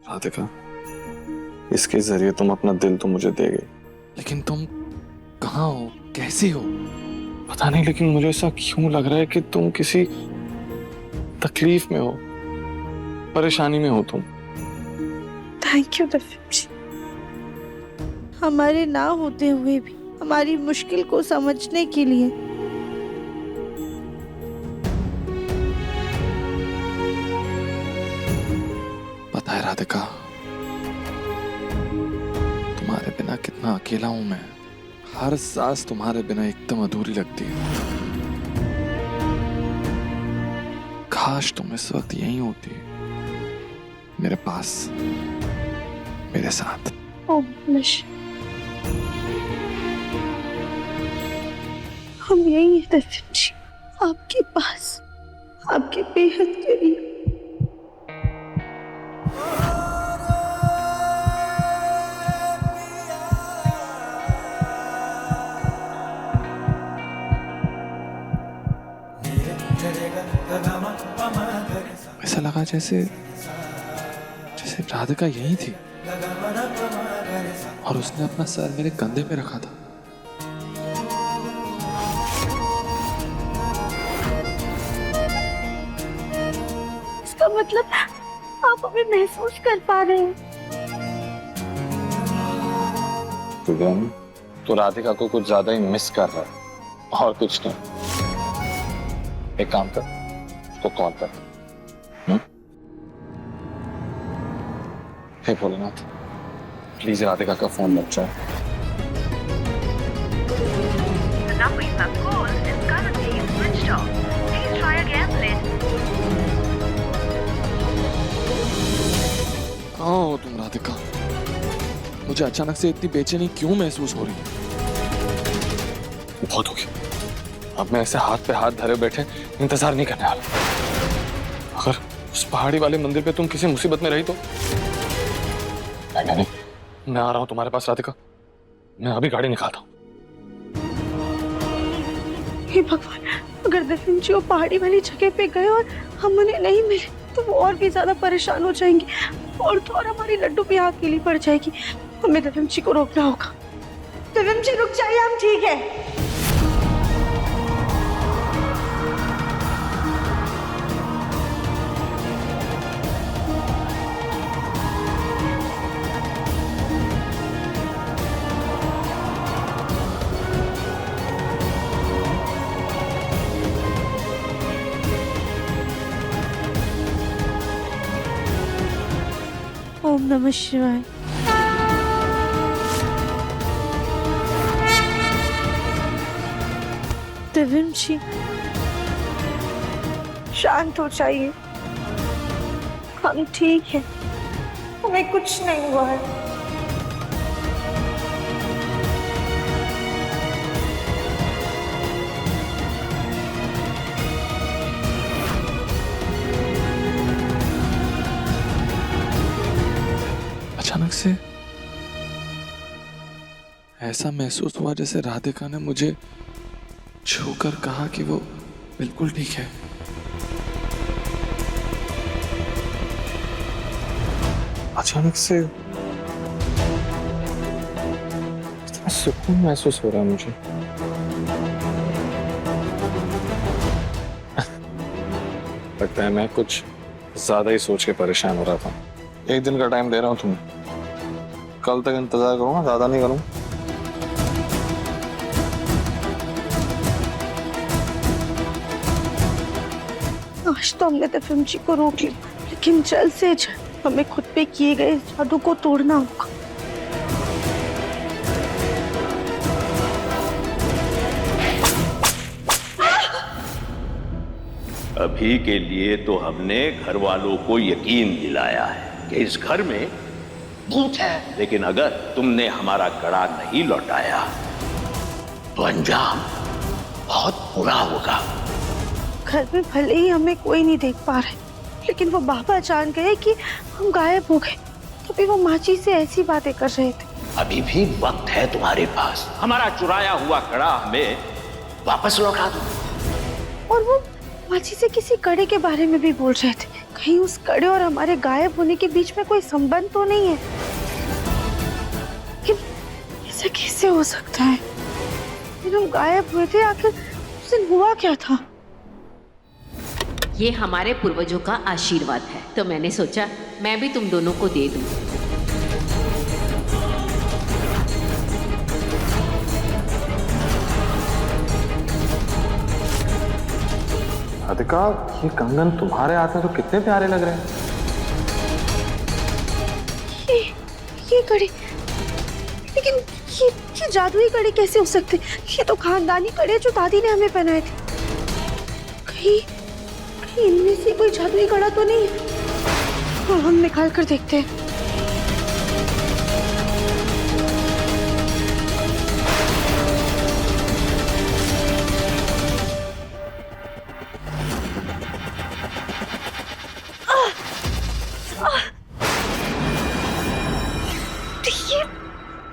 राधिका, इसके जरिए तुम अपना दिल तो मुझे दे गई, लेकिन तुम कहाँ हो, कैसी हो? पता नहीं, लेकिन मुझे ऐसा क्यों लग रहा है कि तुम किसी तकलीफ में हो, परेशानी में हो तुम। थैंक यू दफिम जी, हमारे ना होते हुए भी हमारी मुश्किल को समझने के लिए। पता है राधिका, तुम्हारे बिना कितना अकेला हूं मैं। हर सांस तुम्हारे बिना एकदम अधूरी लगती है। काश तुम इस वक्त यहीं होती, मेरे पास, मेरे साथ। ओह नश, हम यही हैं दफिम जी, आपके पास, आपके बेहद करीब। ऐसा लगा जैसे राधिका यही थी और उसने अपना सर मेरे कंधे पे रखा था। इसका मतलब आप अभी महसूस कर पा रहे हैं। तो राधिका को कुछ ज्यादा ही मिस कर रहा है और कुछ नहीं। एक काम कर, उसको कॉल कर। हे भोलेनाथ, प्लीज राधिका का फोन लग जाए। The number you have called is currently switched off. Please try again later. कहाँ हो तुम राधिका? मुझे अचानक से इतनी बेचैनी क्यों महसूस हो रही है? बहुत हो गया, अब मैं ऐसे हाथ पे हाथ धरे बैठे इंतजार नहीं करने वाला। अगर उस पहाड़ी वाले मंदिर पे तुम किसी मुसीबत में रही तो? नहीं, मैं आ रहा हूं तुम्हारे पास राधिका, मैं अभी गाड़ी निकालता हूं। हे भगवान, अगर दफिम जी वो पहाड़ी वाली जगह पे गए और हम उन्हें नहीं मिले तो वो और भी ज्यादा परेशान हो जाएंगे और तो और हमारी लड्डू भी यहाँ अकेली पड़ जाएगी। हमें दफिम जी को रोकना होगा। दफिम जी रुक जाइए, हम ठीक है। ओम नमः शिवाय। दफिम जी शांत हो जाइए, हम ठीक हैं, हमें कुछ नहीं हुआ है। अचानक से ऐसा महसूस हुआ जैसे राधिका ने मुझे छूकर कहा कि वो बिल्कुल ठीक है। अचानक से इतना सुकून महसूस हो रहा है मुझे। लगता है मैं कुछ ज्यादा ही सोच के परेशान हो रहा था। एक दिन का टाइम दे रहा हूं तुम्हें, कल तक इंतजार करूंगा, ज्यादा नहीं करूंगा। आज तो हमने दफिम जी को रोक लिया, लेकिन जल्द से जल्द हमें खुद पे किए गए जादू को तोड़ना होगा। अभी के लिए तो हमने घर वालों को यकीन दिलाया है कि इस घर में भूत है, लेकिन अगर तुमने हमारा कड़ा नहीं लौटाया तो अंजाम बहुत बुरा होगा। घर में भले ही हमें कोई नहीं देख पा रहे, लेकिन वो बाबा जान गए कि हम गायब हो गए, तभी वो माची से ऐसी बातें कर रहे थे। अभी भी वक्त है तुम्हारे पास, हमारा चुराया हुआ कड़ा हमें वापस लौटा दो। और वो माँ जी से किसी कड़े के बारे में भी बोल रहे थे। कहीं उस कड़े और हमारे गायब होने के बीच में कोई संबंध तो नहीं है? लेकिन ऐसा कैसे हो सकता है? फिर हम गायब हुए थे, आखिर उस दिन हुआ क्या था? ये हमारे पूर्वजों का आशीर्वाद है, तो मैंने सोचा मैं भी तुम दोनों को दे दूं। राधिका, ये कंगन तुम्हारे हाथ में तो कितने प्यारे लग रहे हैं। ये कड़ी, लेकिन ये जादुई कड़ी कैसे हो सकते? ये तो खानदानी कड़े जो दादी ने हमें पहनाए थे। कहीं इनमें से कोई जादुई कड़ा तो नहीं है? हाँ, हम निकाल कर देखते हैं।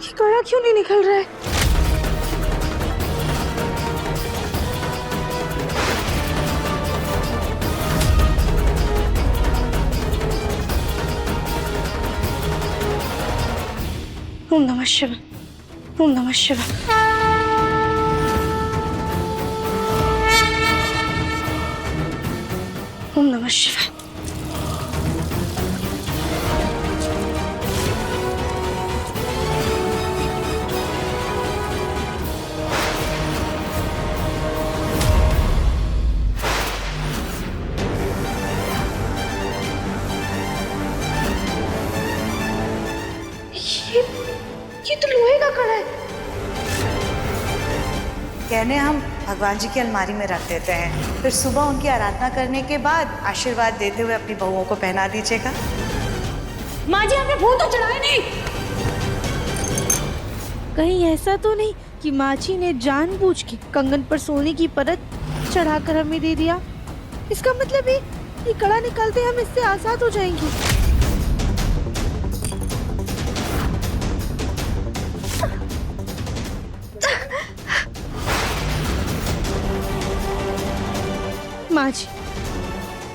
ये कड़ा क्यों नहीं निकल रहा है? ओम नमः शिवाय, ओम नमः शिवाय। ओम नमः शिवाय। ये तो लोहे का कड़ा है। गहने हम भगवान जी की अलमारी में रख देते हैं, फिर सुबह उनकी आराधना करने के बाद आशीर्वाद देते हुए अपनी बहुओं को पहना दीजिएगा। माँ जी, आपने फूल तो चढ़ाए नहीं? कहीं ऐसा तो नहीं कि माँ जी ने जानबूझ के कंगन पर सोने की परत चढ़ाकर हमें दे दिया? इसका मतलब ये कड़ा निकालते हम इससे आजाद हो जाएंगे। माँ जी,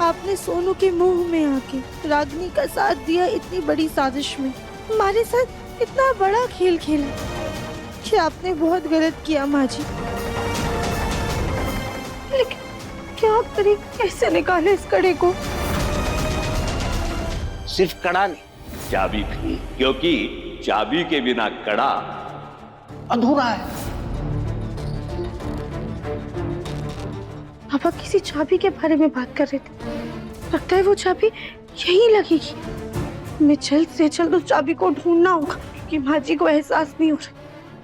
आपने सोनू के मुंह में आके रागनी का साथ दिया इतनी बड़ी साजिश में। हमारे साथ इतना बड़ा खेल खेला कि आपने बहुत गलत किया माँ जी। लेकिन क्या तरीके कैसे निकाले इस कड़े को? सिर्फ कड़ा नहीं, चाबी भी, क्योंकि चाबी के बिना कड़ा अधूरा है। पापा किसी चाबी के बारे में बात कर रहे थे। लगता है वो चाबी यहीं लगेगी। हमें जल्द से जल्द उस चाबी को ढूंढना होगा, क्योंकि माँ जी को एहसास नहीं हो रहा।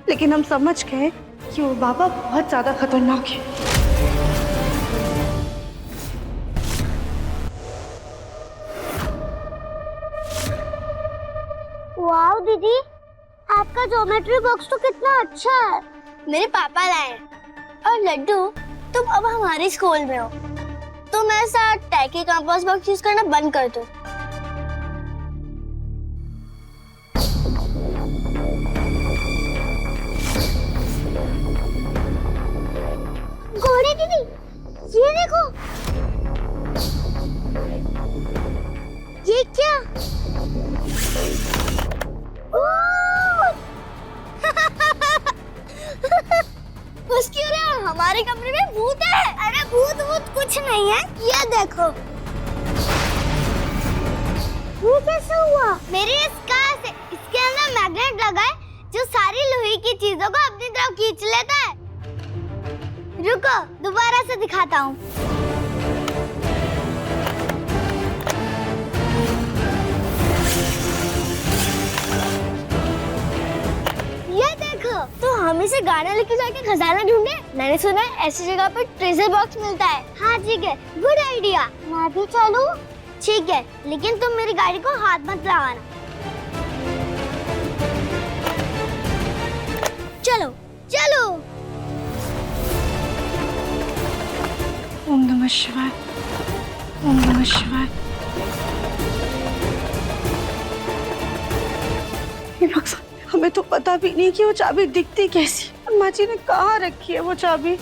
लेकिन हम समझ गए कि वो बाबा बहुत ज्यादा खतरनाक है। वाओ दीदी, आपका ज्योमेट्री बॉक्स तो कितना अच्छा है। मेरे पापा लाए। और लड्डू, तुम अब हमारे स्कूल में हो, तो मैं साथ टैकी कंपास बॉक्स यूज करना बंद कर दूं। गौरी दीदी, ये देखो, ये क्या? उसकी वजह हमारे कमरे में भूत है। अरे भूत कुछ नहीं है, ये देखो। वो कैसे हुआ? मेरी इस कार से इसके अंदर मैग्नेट लगा है जो सारी लोहे की चीजों को अपनी तरफ खींच लेता है। रुको, दोबारा से दिखाता हूँ। तो हम इसे गाना लेके जाके खजाना ढूंढे। मैंने सुना है ऐसी जगह पर ट्रेजर बॉक्स मिलता है। हाँ ठीक है, गुड आइडिया। मैं भी चलूं? ठीक है, लेकिन तुम मेरी गाड़ी को हाथ मत लगाना। चलो चलो। ओम नमः शिवाय, ओम नमः शिवाय। हमें तो पता भी नहीं कि वो चाबी दिखती कैसी। माँ जी ने कहाँ रखी है वो चाबी?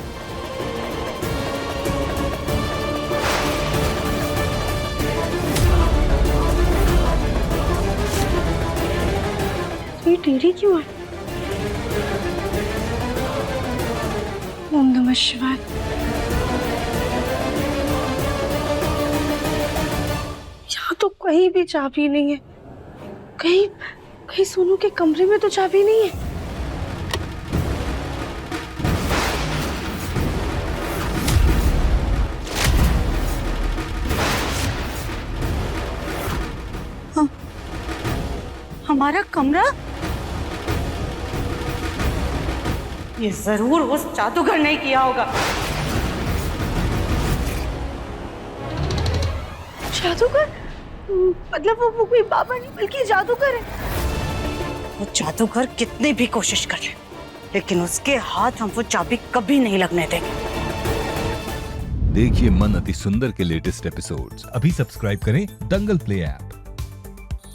टेढ़ी क्यों है? ओम नमः शिवाय। यहाँ तो कहीं भी चाबी नहीं है। कहीं कहीं सोनू के कमरे में तो चाबी नहीं है। हमारा कमरा? ये जरूर उस जादूगर ने किया होगा। जादूगर? मतलब वो कोई बाबा नहीं बल्कि जादूगर है। वो जादूगर कितनी भी कोशिश कर ले, लेकिन उसके हाथ हम वो चाबी कभी नहीं लगने देंगे। देखिए मन अति सुंदर के लेटेस्ट एपिसोड्स अभी सब्सक्राइब करें दंगल प्ले ऐप।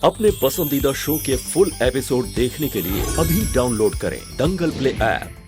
अपने पसंदीदा शो के फुल एपिसोड देखने के लिए अभी डाउनलोड करें दंगल प्ले ऐप।